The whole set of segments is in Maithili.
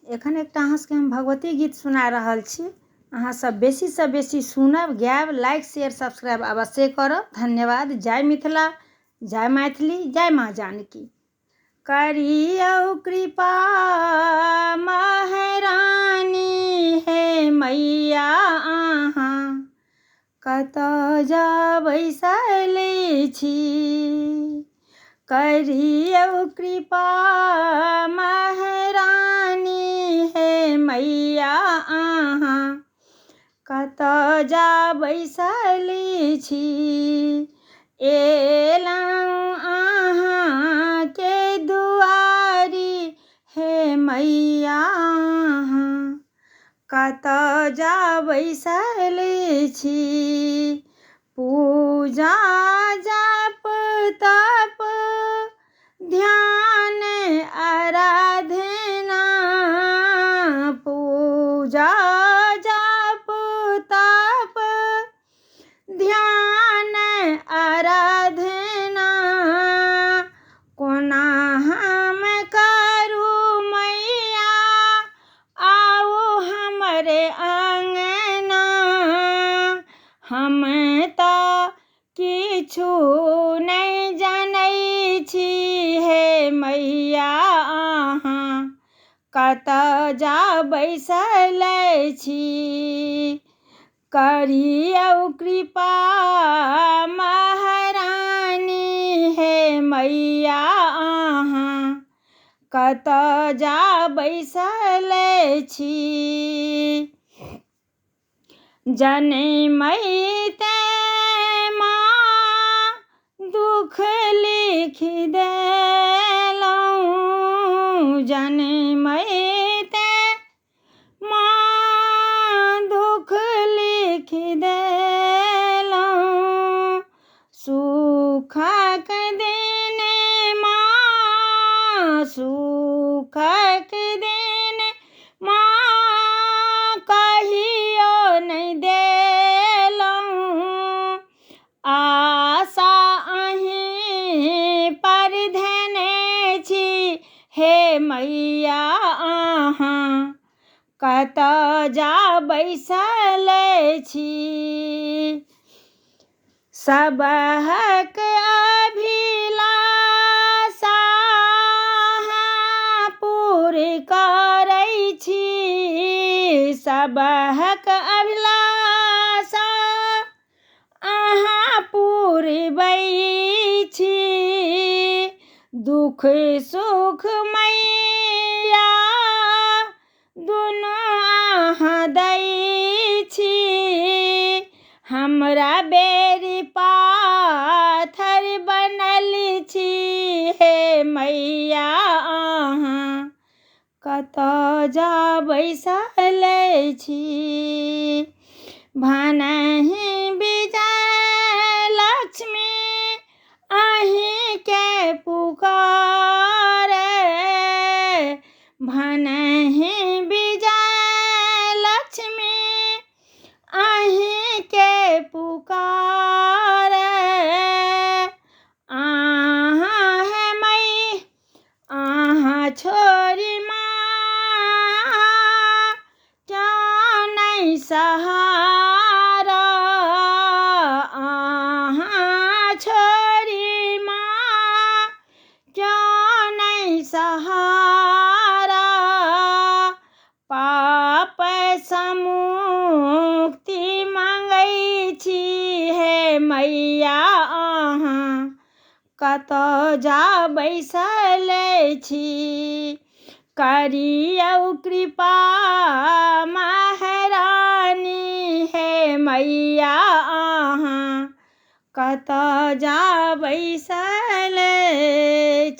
एखन एकटा अहाँ सबके हम भगवती गीत सुना रहल छी। अहाँ सब बेसी से बेसी सुनब, गायब, लाइक, शेयर, सब्सक्राइब अवश्य करब। धन्यवाद। जय मिथिला, जय मैथिली, जय माँ जानकी। करियौ कृपा महारानी हे मैया, अहाँ कतऽ जा बैसल छी। करियौ कृपा महारानी हे मैया, अहाँ कतऽ जा बैसल छी। एलहुँ अहाँके दुआरी हे मैया, अहाँ कतऽ जा बैसल छी। पूजा जप तप ध्यान आराधना, पूजा जप तप ध्यान आराधना, कोना हम करू मैया, आओ हमरे आँगना। हम तऽ किछु नहि जानै छी हे मैया, अहाँ कतऽ जा बैसल छी। करियौ कृपा महारानी हे मैया, अहाँ कतऽ जा बैसल छी। जनमैते माँ दुख लिख देलहुँ, जनमैते माँ दुख लिख देलहुँ। सुखक दिन माँ, सुखक दिन माँ कहियो नहि देलहुँ। आशा अहीं पर धने छी हे मैया, अहाँ कतऽ जा बैसल छी। सबहक अभिलाषा अहाँ पूरा करै छी। सबहक अभिलाषा अहाँ पुरबै छी। दुख सुख मैया दुनू अहाँ दै छी। हमरा बेरी पाथर बनल छी हे मैया, अहाँ कतऽ जा बैसल छी। भनहि विजय लक्ष्मी अहींके पुकारे, भनहि विजय लक्ष्मी अहींके पुकारे। अहाँ है मई, अहाँ छोरी माँ, क्यों नहीं सहारा। अहाँ छोरी माँ, क्यों नहीं सहारा। पाप समुक्ति मांगै छी हे मैया, अहाँ कतऽ जा बैसल छी। करियौ कृपा महारानी हे मैया, अहाँ कतऽ जा बैसल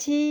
छी।